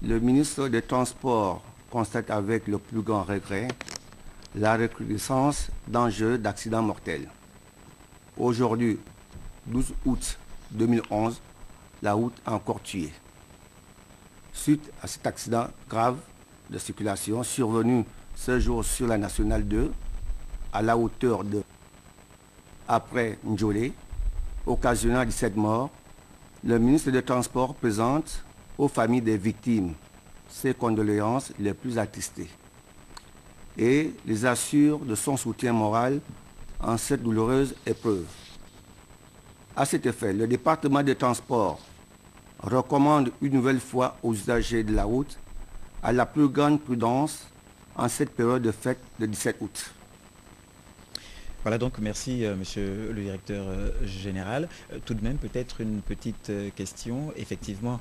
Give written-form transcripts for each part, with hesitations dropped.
Le ministre des Transports constate avec le plus grand regret la recrudescence d'enjeux d'accidents mortels. Aujourd'hui, 12 août 2011, la route a encore tué. Suite à cet accident grave de circulation survenu ce jour sur la nationale 2, à la hauteur de après Ndjolé, occasionnant 17 morts, le ministre des Transports présente aux familles des victimes ses condoléances les plus attristées et les assure de son soutien moral en cette douloureuse épreuve. À cet effet, le département des Transports recommande une nouvelle fois aux usagers de la route à la plus grande prudence en cette période de fête de 17 août. Voilà donc, merci monsieur le directeur général. Tout de même peut-être une petite question. Effectivement,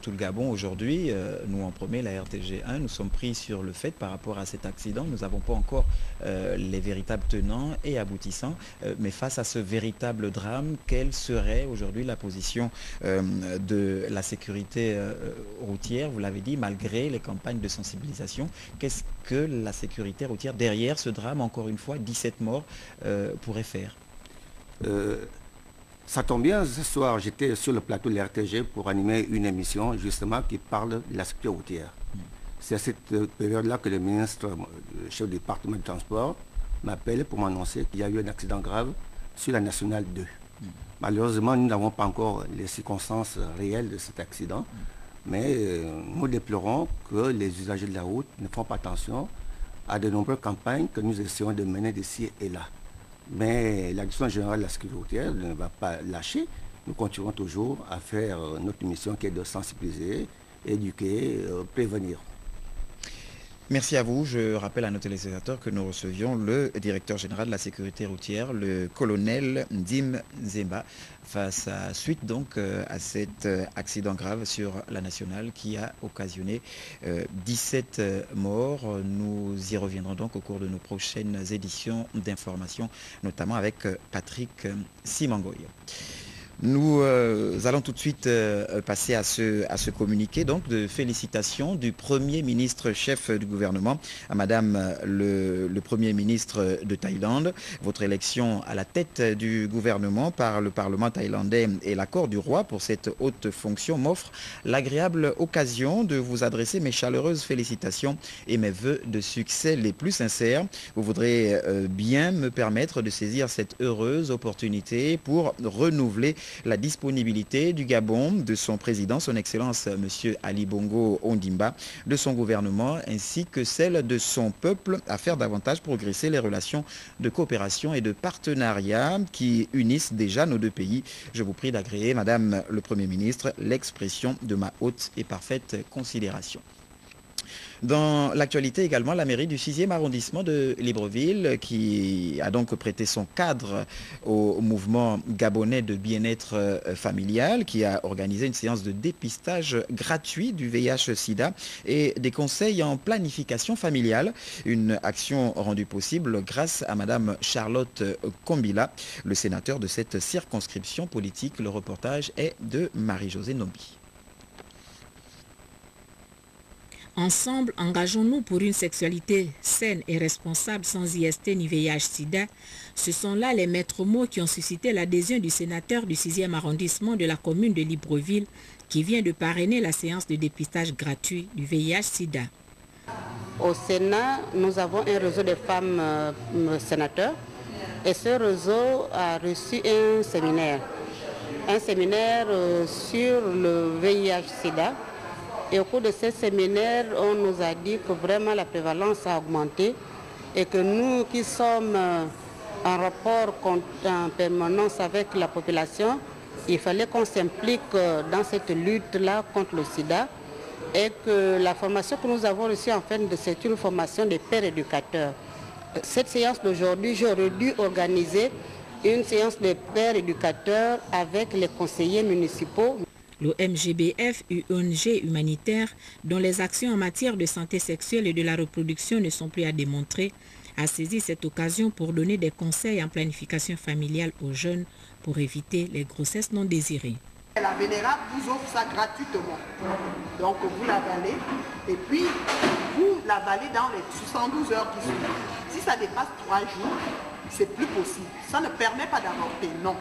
tout le Gabon aujourd'hui, nous en promet la RTG1, nous sommes pris sur le fait par rapport à cet accident. Nous n'avons pas encore les véritables tenants et aboutissants. Mais face à ce véritable drame, quelle serait aujourd'hui la position de la sécurité routière? Vous l'avez dit, malgré les campagnes de sensibilisation, qu'est-ce que la sécurité routière, derrière ce drame, encore une fois, 17 morts, pourrait faire? Ça tombe bien, ce soir j'étais sur le plateau de l'RTG pour animer une émission justement qui parle de la sécurité routière. C'est à cette période-là que le ministre, le chef du département du transport, m'appelle pour m'annoncer qu'il y a eu un accident grave sur la nationale 2. Malheureusement, nous n'avons pas encore les circonstances réelles de cet accident, mais nous déplorons que les usagers de la route ne font pas attention à de nombreuses campagnes que nous essayons de mener d'ici et là. Mais la direction générale de la sécurité routière ne va pas lâcher. Nous continuerons toujours à faire notre mission qui est de sensibiliser, éduquer, prévenir. Merci à vous. Je rappelle à nos téléspectateurs que nous recevions le directeur général de la sécurité routière, le colonel Ndim Zemba, face à suite donc à cet accident grave sur la nationale qui a occasionné 17 morts. Nous y reviendrons donc au cours de nos prochaines éditions d'information, notamment avec Patrick Simangoy. Nous allons tout de suite passer à ce communiqué donc de félicitations du Premier ministre chef du gouvernement à Madame le Premier ministre de Thaïlande. Votre élection à la tête du gouvernement par le Parlement thaïlandais et l'accord du roi pour cette haute fonction m'offre l'agréable occasion de vous adresser mes chaleureuses félicitations et mes vœux de succès les plus sincères. Vous voudrez bien me permettre de saisir cette heureuse opportunité pour renouveler la disponibilité du Gabon, de son président, son Excellence M. Ali Bongo Ondimba, de son gouvernement, ainsi que celle de son peuple à faire davantage progresser les relations de coopération et de partenariat qui unissent déjà nos deux pays. Je vous prie d'agréer, Madame le Premier ministre, l'expression de ma haute et parfaite considération. Dans l'actualité également, la mairie du 6e arrondissement de Libreville, qui a donc prêté son cadre au mouvement gabonais de bien-être familial, qui a organisé une séance de dépistage gratuit du VIH-Sida et des conseils en planification familiale. Une action rendue possible grâce à Madame Charlotte Kombila, le sénateur de cette circonscription politique. Le reportage est de Marie-Josée Nombi. Ensemble, engageons-nous pour une sexualité saine et responsable sans IST ni VIH-Sida. Ce sont là les maîtres mots qui ont suscité l'adhésion du sénateur du 6e arrondissement de la commune de Libreville qui vient de parrainer la séance de dépistage gratuit du VIH-Sida. Au Sénat, nous avons un réseau de femmes sénateurs et ce réseau a reçu un séminaire sur le VIH-Sida. Et au cours de ce séminaire, on nous a dit que vraiment la prévalence a augmenté et que nous qui sommes en rapport en permanence avec la population, il fallait qu'on s'implique dans cette lutte-là contre le sida et que la formation que nous avons reçue, en fait, c'est une formation des pères éducateurs. Cette séance d'aujourd'hui, j'aurais dû organiser une séance de pères éducateurs avec les conseillers municipaux. Le MGBF, ONG humanitaire, dont les actions en matière de santé sexuelle et de la reproduction ne sont plus à démontrer, a saisi cette occasion pour donner des conseils en planification familiale aux jeunes pour éviter les grossesses non désirées. La Vénérable vous offre ça gratuitement. Donc vous l'avalez et puis vous l'avalez dans les 72 heures qui suivent. Si ça dépasse 3 jours, c'est plus possible. Ça ne permet pas d'avorter, non.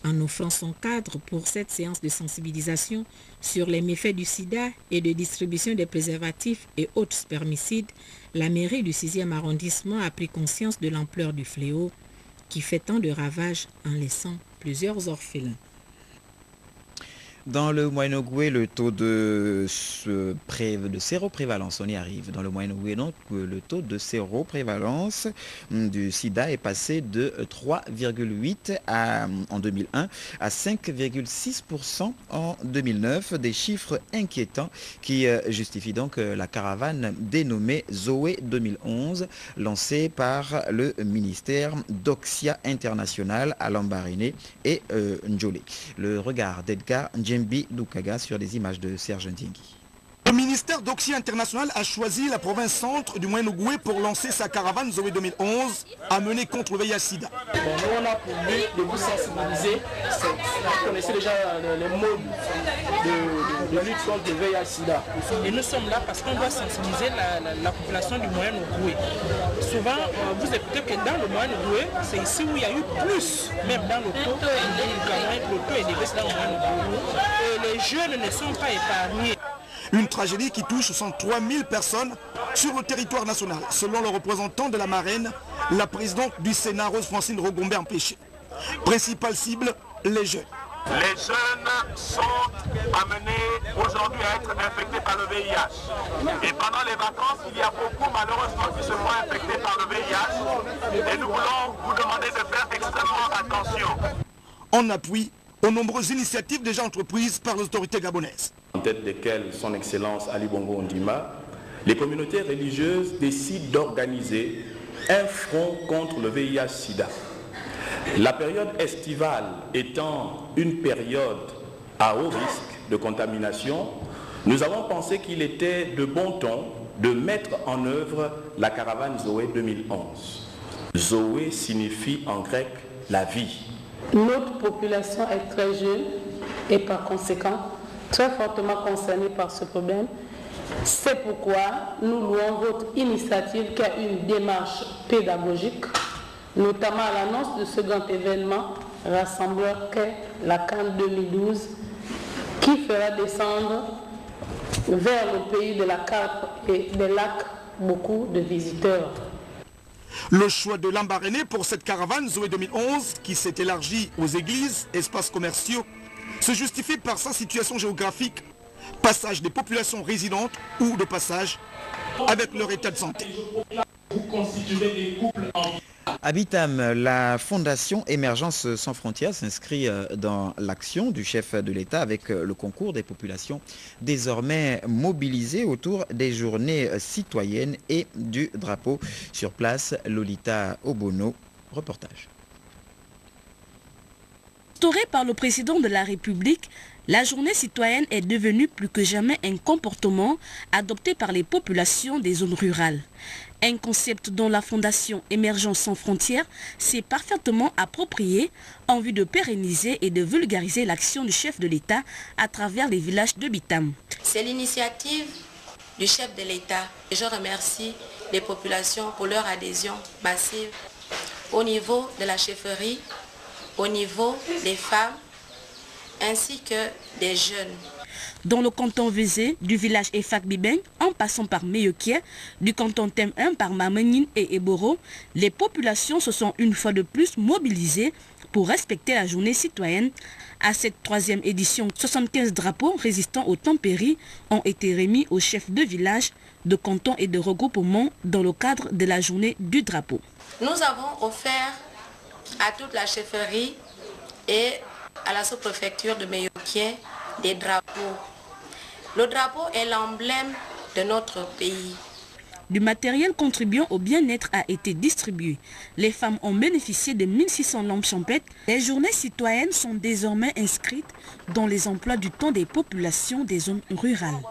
En offrant son cadre pour cette séance de sensibilisation sur les méfaits du sida et de distribution des préservatifs et autres spermicides, la mairie du 6e arrondissement a pris conscience de l'ampleur du fléau qui fait tant de ravages en laissant plusieurs orphelins. Dans le Moyen-Ogooué, le taux de séroprévalence, on y arrive. Dans le Moyen-Ogooué, donc, le taux de séroprévalence du sida est passé de 3,8 en 2001 à 5,6% en 2009. Des chiffres inquiétants qui justifient donc la caravane dénommée Zoé 2011, lancée par le ministère d'Oxia International à Lambaréné et Ndjolé. Le regard d'Edgar Djembi Lukaga sur les images de Serge Ndiengi. Le ministère d'Oxia International a choisi la province centre du Moyen-Ogooué pour lancer sa caravane Zoé 2011 à mener contre le VIH-Sida. Nous, on a pour but de vous sensibiliser. Vous connaissez déjà les modes de lutte contre le VIH-Sida. Et nous sommes là parce qu'on doit sensibiliser la population du Moyen-Ogooué. Souvent, vous écoutez que dans le Moyen-Ogooué, c'est ici où il y a eu plus, même dans le taux, le taux est élevé dans le Moyen-Ogooué. Et les jeunes ne sont pas épargnés. Une tragédie qui touche 103 000 personnes sur le territoire national, selon le représentant de la marraine, la présidente du Sénat, Rose-Francine Rogombert-Péché. Principale cible, les jeunes. Les jeunes sont amenés aujourd'hui à être infectés par le VIH. Et pendant les vacances, il y a beaucoup malheureusement qui se font infecter par le VIH. Et nous voulons vous demander de faire extrêmement attention. En appui aux nombreuses initiatives déjà entreprises par les autorités gabonaises. En tête desquelles son Excellence Ali Bongo Ondima, les communautés religieuses décident d'organiser un front contre le VIH-Sida. La période estivale étant une période à haut risque de contamination, nous avons pensé qu'il était de bon ton de mettre en œuvre la caravane Zoé 2011. Zoé signifie en grec la vie. Notre population est très jeune et par conséquent très fortement concernée par ce problème. C'est pourquoi nous louons votre initiative qui a une démarche pédagogique, notamment à l'annonce de ce grand événement rassembleur qu'est la Cannes 2012, qui fera descendre vers le pays de la carpe et des lacs beaucoup de visiteurs. Le choix de Lambaréné pour cette caravane Zoé 2011, qui s'est élargie aux églises, espaces commerciaux, se justifie par sa situation géographique, passage des populations résidentes ou de passage avec leur état de santé. Habitam, la Fondation Émergence sans frontières s'inscrit dans l'action du chef de l'État avec le concours des populations désormais mobilisées autour des journées citoyennes et du drapeau. Sur place, Lolita Obono, reportage. Instaurée par le président de la République, la journée citoyenne est devenue plus que jamais un comportement adopté par les populations des zones rurales. Un concept dont la Fondation Émergence sans frontières s'est parfaitement approprié en vue de pérenniser et de vulgariser l'action du chef de l'État à travers les villages de Bitam. C'est l'initiative du chef de l'État et je remercie les populations pour leur adhésion massive au niveau de la chefferie, au niveau des femmes ainsi que des jeunes. Dans le canton Vézé, du village Efak Bibeng, en passant par Meyokia, du canton Tem 1 par Mamenine et Eboro, les populations se sont une fois de plus mobilisées pour respecter la journée citoyenne. À cette troisième édition, 75 drapeaux résistants aux tempéries ont été remis aux chefs de village, de canton et de regroupement dans le cadre de la journée du drapeau. Nous avons offert à toute la chefferie et à la sous-préfecture de Meyokia des drapeaux. Le drapeau est l'emblème de notre pays. Du matériel contribuant au bien-être a été distribué. Les femmes ont bénéficié de 1600 lampes champêtres. Les journées citoyennes sont désormais inscrites dans les emplois du temps des populations des zones rurales.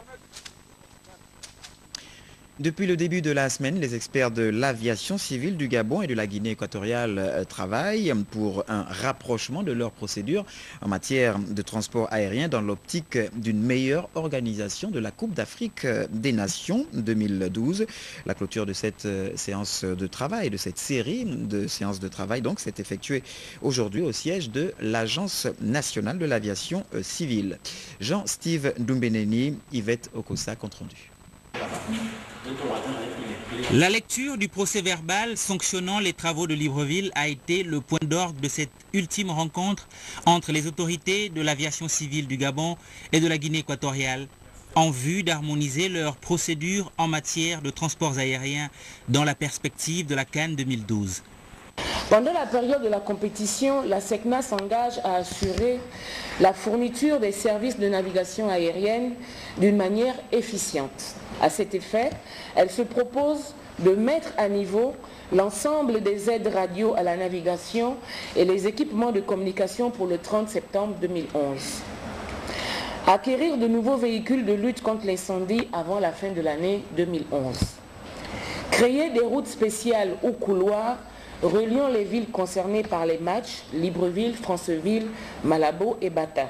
Depuis le début de la semaine, les experts de l'aviation civile du Gabon et de la Guinée équatoriale travaillent pour un rapprochement de leurs procédures en matière de transport aérien dans l'optique d'une meilleure organisation de la Coupe d'Afrique des Nations 2012. La clôture de cette séance de travail, de cette série de séances de travail, donc, s'est effectuée aujourd'hui au siège de l'Agence nationale de l'aviation civile. Jean-Steve Ndumbeneni, Yvette Okosa, compte rendu. La lecture du procès-verbal sanctionnant les travaux de Libreville a été le point d'orgue de cette ultime rencontre entre les autorités de l'aviation civile du Gabon et de la Guinée équatoriale en vue d'harmoniser leurs procédures en matière de transports aériens dans la perspective de la CAN 2012. Pendant la période de la compétition, la SECNA s'engage à assurer la fourniture des services de navigation aérienne d'une manière efficiente. À cet effet, elle se propose de mettre à niveau l'ensemble des aides radio à la navigation et les équipements de communication pour le 30 septembre 2011. Acquérir de nouveaux véhicules de lutte contre l'incendie avant la fin de l'année 2011. Créer des routes spéciales ou couloirs reliant les villes concernées par les matchs, Libreville, Franceville, Malabo et Bata.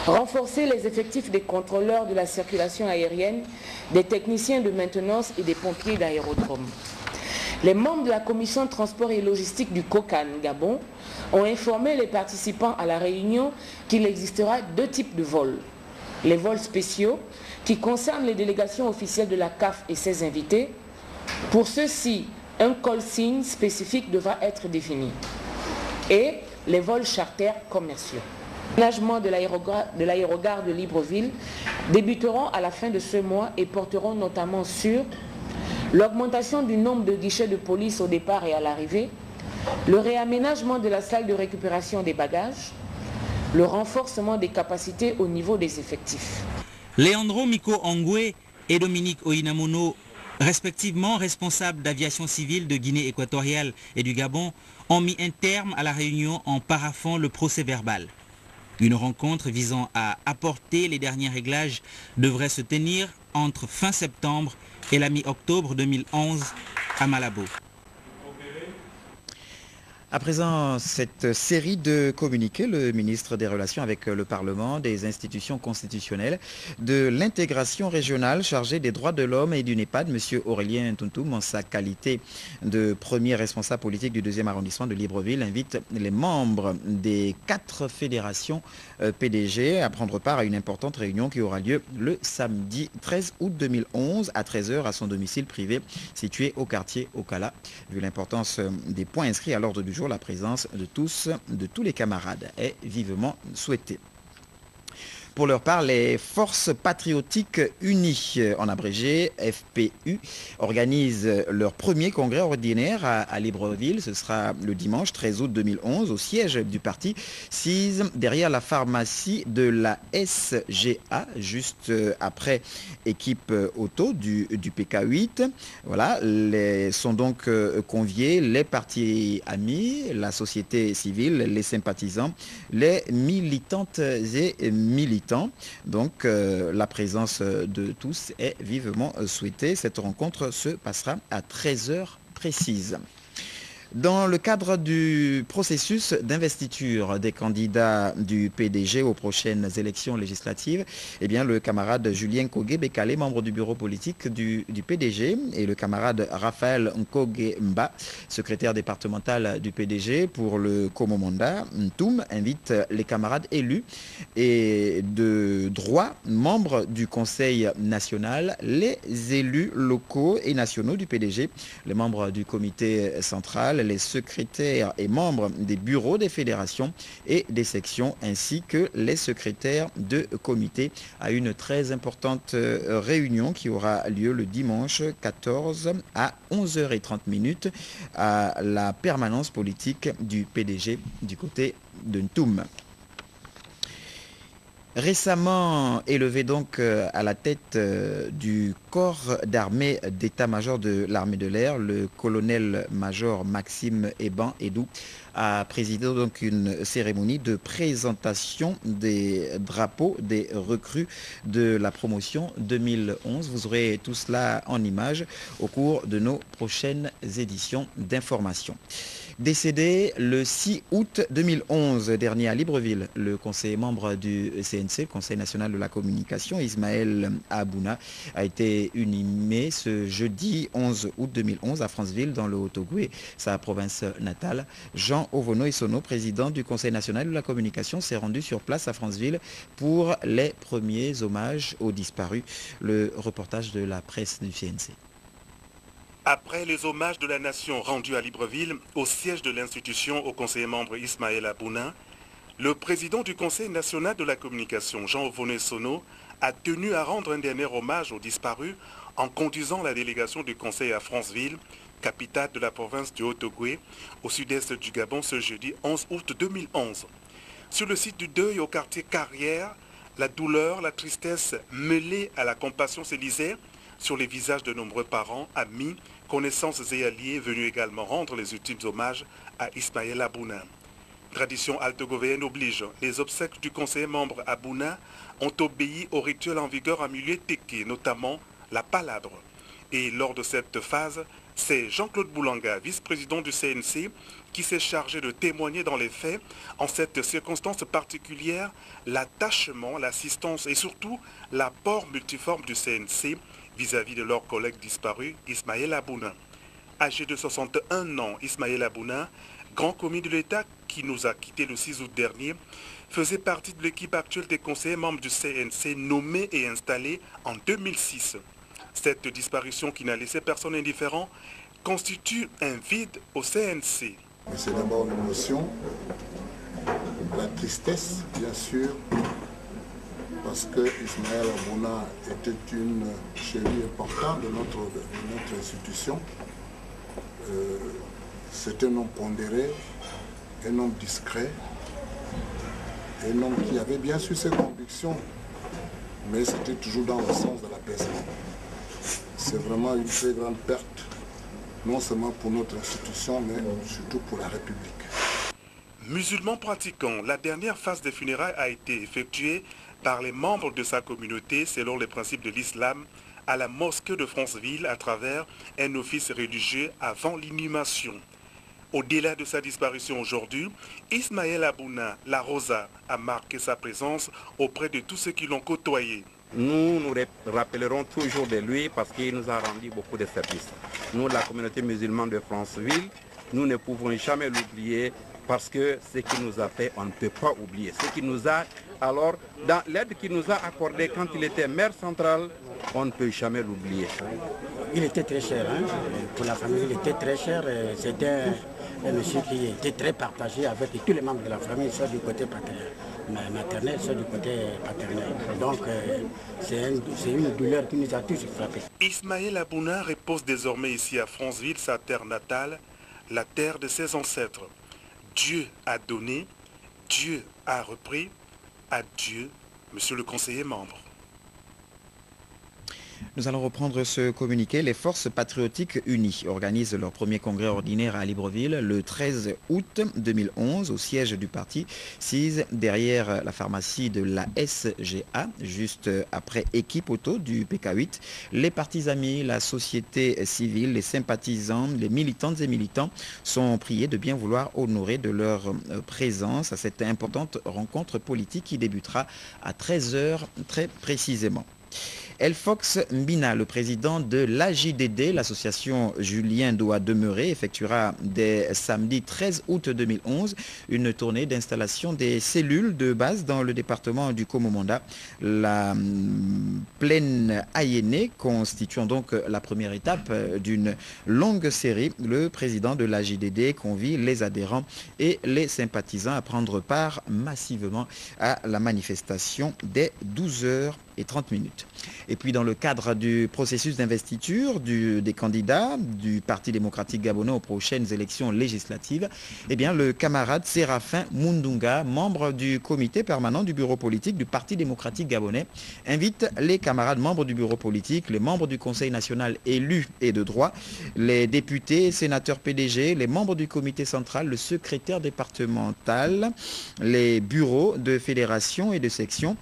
Renforcer les effectifs des contrôleurs de la circulation aérienne, des techniciens de maintenance et des pompiers d'aérodrome. Les membres de la commission de transport et logistique du COCAN Gabon ont informé les participants à la réunion qu'il existera deux types de vols. Les vols spéciaux, qui concernent les délégations officielles de la CAF et ses invités. Pour ceux-ci, un call sign spécifique devra être défini. Et les vols charters commerciaux. L'aménagement de l'aérogare de Libreville débuteront à la fin de ce mois et porteront notamment sur l'augmentation du nombre de guichets de police au départ et à l'arrivée, le réaménagement de la salle de récupération des bagages, le renforcement des capacités au niveau des effectifs. Leandro Miko Ongwe et Dominique Oinamono, respectivement responsables d'aviation civile de Guinée équatoriale et du Gabon, ont mis un terme à la réunion en paraphant le procès-verbal. Une rencontre visant à apporter les derniers réglages devrait se tenir entre fin septembre et la mi-octobre 2011 à Malabo. À présent, cette série de communiqués, le ministre des Relations avec le Parlement, des institutions constitutionnelles, de l'intégration régionale chargé des droits de l'homme et du NEPAD, M. Aurélien Tuntum, en sa qualité de premier responsable politique du 2e arrondissement de Libreville, invite les membres des 4 fédérations PDG à prendre part à une importante réunion qui aura lieu le samedi 13 août 2011 à 13h à son domicile privé situé au quartier Okala. Vu l'importance des points inscrits à l'ordre du jour, la présence de tous les camarades est vivement souhaitée. Pour leur part, les Forces Patriotiques Unies, en abrégé FPU, organisent leur premier congrès ordinaire à Libreville. Ce sera le dimanche 13 août 2011 au siège du parti, sise derrière la pharmacie de la SGA, juste après équipe auto du PK8. Voilà, sont donc conviés les partis amis, la société civile, les sympathisants, les militantes et militants. Donc la présence de tous est vivement souhaitée. Cette rencontre se passera à 13h précises. Dans le cadre du processus d'investiture des candidats du PDG aux prochaines élections législatives, eh bien, le camarade Julien Kogue-Bekale, membre du bureau politique du PDG, et le camarade Raphaël Nkoge-Mba, secrétaire départemental du PDG pour le Komomonda, Ntoum, invitent les camarades élus et de droit, membres du Conseil national, les élus locaux et nationaux du PDG, les membres du comité central, les secrétaires et membres des bureaux des fédérations et des sections, ainsi que les secrétaires de comité, à une très importante réunion qui aura lieu le dimanche 14 à 11h30 à la permanence politique du PDG du côté de Ntoum. Récemment élevé donc à la tête du corps d'armée d'état-major de l'armée de l'air, le colonel-major Maxime Eban Edou a présidé donc une cérémonie de présentation des drapeaux des recrues de la promotion 2011. Vous aurez tout cela en images au cours de nos prochaines éditions d'information. Décédé le 6 août 2011 dernier à Libreville, le conseiller membre du CNC, Conseil national de la communication, Ismaël Abouna, a été inhumé ce jeudi 11 août 2011 à Franceville, dans le Haut-Ogooué, sa province natale. Jean Ovono Isono, président du Conseil national de la communication, s'est rendu sur place à Franceville pour les premiers hommages aux disparus. Le reportage de la presse du CNC. Après les hommages de la nation rendus à Libreville, au siège de l'institution au conseiller membre Ismaël Abouna, le président du Conseil national de la communication, Jean Ovono Isono, a tenu à rendre un dernier hommage aux disparus en conduisant la délégation du Conseil à Franceville, capitale de la province du Haut-Ogooué, au sud-est du Gabon, ce jeudi 11 août 2011. Sur le site du deuil au quartier Carrière, la douleur, la tristesse mêlée à la compassion se lisait sur les visages de nombreux parents, amis, connaissances et alliés venus également rendre les ultimes hommages à Ismaël Abouna. Tradition altogovéenne oblige, les obsèques du conseiller membre Abouna ont obéi au rituel en vigueur à milieu Téké, notamment la palabre. Et lors de cette phase, c'est Jean-Claude Boulanga, vice-président du CNC, qui s'est chargé de témoigner dans les faits, en cette circonstance particulière, l'attachement, l'assistance et surtout l'apport multiforme du CNC vis-à-vis de leurs collègues disparus, Ismaël Abouna. Âgé de 61 ans, Ismaël Abouna, grand commis de l'État qui nous a quittés le 6 août dernier, faisait partie de l'équipe actuelle des conseillers membres du CNC nommés et installés en 2006. Cette disparition qui n'a laissé personne indifférent constitue un vide au CNC. C'est d'abord l'émotion, la tristesse, bien sûr, parce que Ismaël Abouna était une cheville importante de notre institution. C'est un homme pondéré, un homme discret, un homme qui avait bien sûr ses convictions, mais c'était toujours dans le sens de l'apaisement. C'est vraiment une très grande perte, non seulement pour notre institution, mais surtout pour la République. Musulman pratiquant, la dernière phase des funérailles a été effectuée par les membres de sa communauté selon les principes de l'islam à la mosquée de Franceville à travers un office religieux avant l'inhumation. Au-delà de sa disparition aujourd'hui, Ismaël Abouna, la Rosa, a marqué sa présence auprès de tous ceux qui l'ont côtoyé. Nous nous rappellerons toujours de lui parce qu'il nous a rendu beaucoup de services. Nous, la communauté musulmane de Franceville, nous ne pouvons jamais l'oublier parce que ce qu'il nous a fait, on ne peut pas oublier. Ce qu'il nous a, alors, dans l'aide qu'il nous a accordée quand il était maire central, on ne peut jamais l'oublier. Il était très cher, hein? Pour la famille, il était très cher. C'était un monsieur qui était très partagé avec tous les membres de la famille, soit du côté maternel, soit du côté paternel. Donc, c'est une douleur qui nous a tous frappés. Ismaël Abouna repose désormais ici à Franceville, sa terre natale, la terre de ses ancêtres. Dieu a donné, Dieu a repris, adieu, monsieur le conseiller membre. Nous allons reprendre ce communiqué. Les forces patriotiques unies organisent leur premier congrès ordinaire à Libreville le 13 août 2011 au siège du parti, assise derrière la pharmacie de la SGA, juste après Équipe Auto du PK8. Les partis amis, la société civile, les sympathisants, les militantes et militants sont priés de bien vouloir honorer de leur présence à cette importante rencontre politique qui débutera à 13 h très précisément. Elfox Mbina, le président de l'AJDD, l'association Julien doit demeurer, effectuera dès samedi 13 août 2011 une tournée d'installation des cellules de base dans le département du Komomanda. La plaine Ayéné constituant donc la première étape d'une longue série. Le président de l'AJDD convie les adhérents et les sympathisants à prendre part massivement à la manifestation dès 12 h h 30. Et puis dans le cadre du processus d'investiture des candidats du Parti démocratique gabonais aux prochaines élections législatives, eh bien le camarade Séraphin Mundunga, membre du comité permanent du bureau politique du Parti démocratique gabonais, invite les camarades membres du bureau politique, les membres du Conseil national élus et de droit, les députés, sénateurs PDG, les membres du comité central, le secrétaire départemental, les bureaux de fédération et de section,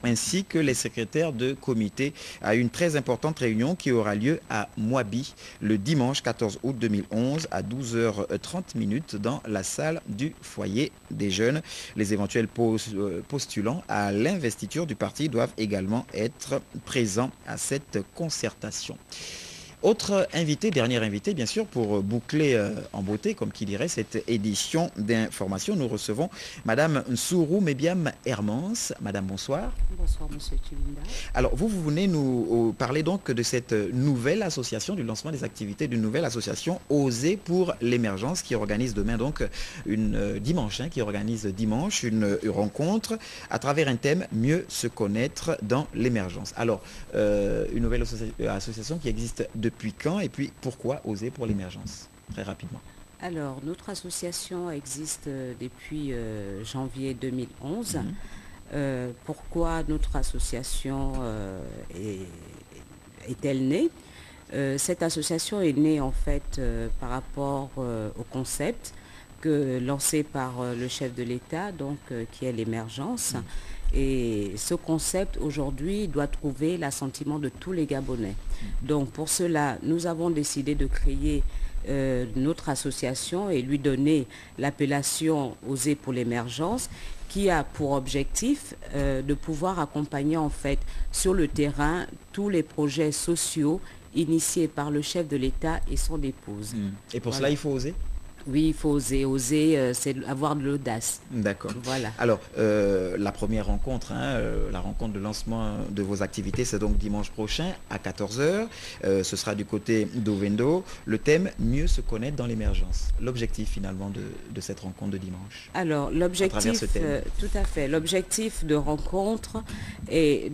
ainsi que les secrétaires de comité à une très importante réunion qui aura lieu à Moabi le dimanche 14 août 2011 à 12h30 dans la salle du foyer des jeunes. Les éventuels postulants à l'investiture du parti doivent également être présents à cette concertation. Autre invité, dernier invité, bien sûr, pour boucler en beauté, comme qui dirait, cette édition d'information, nous recevons Madame Nsourou Mébiam Hermance. Madame, bonsoir. Bonsoir, Monsieur Chilinda. Alors, vous venez nous parler donc de cette nouvelle association, du lancement des activités d'une nouvelle association, Oser pour l'émergence, qui organise demain, donc, dimanche, qui organise dimanche une rencontre à travers un thème, mieux se connaître dans l'émergence. Alors, une nouvelle association qui existe depuis quand et puis pourquoi Oser pour l'émergence? Très rapidement. Alors, notre association existe depuis janvier 2011. Pourquoi notre association est-elle née? Cette association est née en fait par rapport au concept lancé par le chef de l'État, donc qui est l'émergence. Et ce concept aujourd'hui doit trouver l'assentiment de tous les Gabonais. Donc pour cela, nous avons décidé de créer notre association et lui donner l'appellation Oser pour l'émergence, qui a pour objectif de pouvoir accompagner en fait sur le terrain tous les projets sociaux initiés par le chef de l'État et son épouse. Et pour cela, il faut oser? Oui, il faut oser. Oser, c'est avoir de l'audace. D'accord. Voilà. Alors, la première rencontre, la rencontre de lancement de vos activités, c'est donc dimanche prochain à 14h. Ce sera du côté d'Ovendo. Le thème, mieux se connaître dans l'émergence. L'objectif finalement de cette rencontre de dimanche. Alors, l'objectif, tout à fait. L'objectif de rencontre est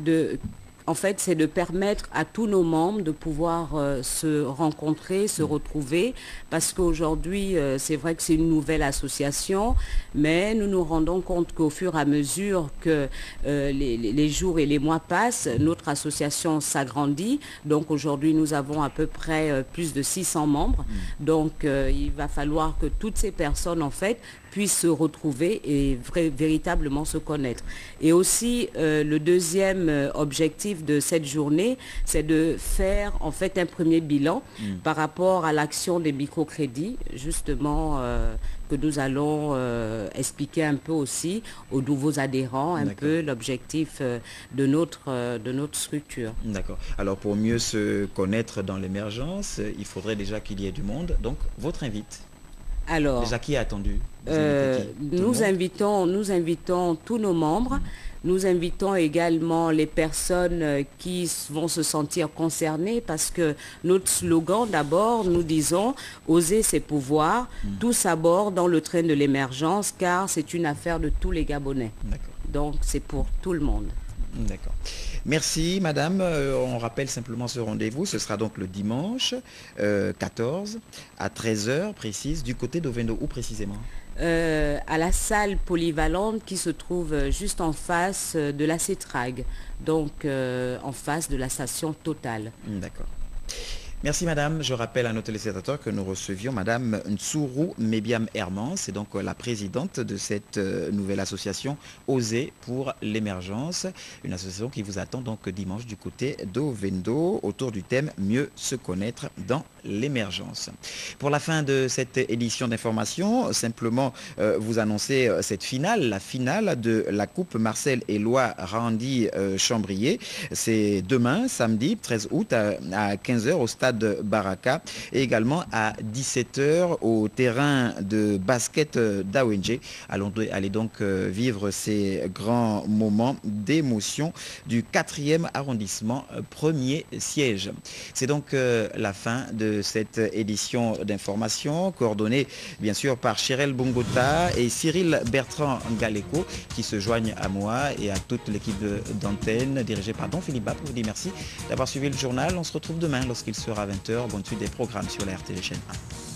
en fait, c'est de permettre à tous nos membres de pouvoir se rencontrer, se retrouver, parce qu'aujourd'hui, c'est vrai que c'est une nouvelle association, mais nous nous rendons compte qu'au fur et à mesure que les jours et les mois passent, notre association s'agrandit. Donc aujourd'hui, nous avons à peu près plus de 600 membres. Donc il va falloir que toutes ces personnes, en fait, puissent se retrouver et véritablement se connaître. Et aussi, le deuxième objectif de cette journée, c'est de faire en fait un premier bilan par rapport à l'action des microcrédits, justement, que nous allons expliquer un peu aussi aux nouveaux adhérents, un peu l'objectif de notre structure. D'accord. Alors pour mieux se connaître dans l'émergence, il faudrait déjà qu'il y ait du monde. Donc, votre invite. Alors, déjà, qui est attendu? Nous invitons tous nos membres. Nous invitons également les personnes qui vont se sentir concernées parce que notre slogan, d'abord, nous disons « Oser, c'est pouvoir, tous à bord dans le train de l'émergence car c'est une affaire de tous les Gabonais. » Donc, c'est pour tout le monde. D'accord. Merci madame. On rappelle simplement ce rendez-vous. Ce sera donc le dimanche 14 à 13h précise du côté d'Ovendo. Où précisément? À la salle polyvalente qui se trouve juste en face de la CETRAG, donc en face de la station Total. D'accord. Merci madame. Je rappelle à nos téléspectateurs que nous recevions madame Nsourou Mébiam Hermance, c'est donc la présidente de cette nouvelle association Oser pour l'émergence, une association qui vous attend donc dimanche du côté d'Ovendo autour du thème mieux se connaître dans l'émergence. Pour la fin de cette édition d'information, simplement vous annoncer cette finale, la finale de la Coupe Marcel Éloi Randy Chambrier. C'est demain, samedi 13 août à 15h au stade stade Baraka et également à 17h au terrain de basket d'Awenje. Allons aller donc vivre ces grands moments d'émotion du 4e arrondissement, premier siège. C'est donc la fin de cette édition d'information coordonnée bien sûr par Chérel Bongota et Cyril Bertrand Galeko qui se joignent à moi et à toute l'équipe d'antenne dirigée par Don Philippe Bap. Je vous dis merci d'avoir suivi le journal. On se retrouve demain lorsqu'il sera 20h. Bonne suite des programmes sur la RTV chaîne 1.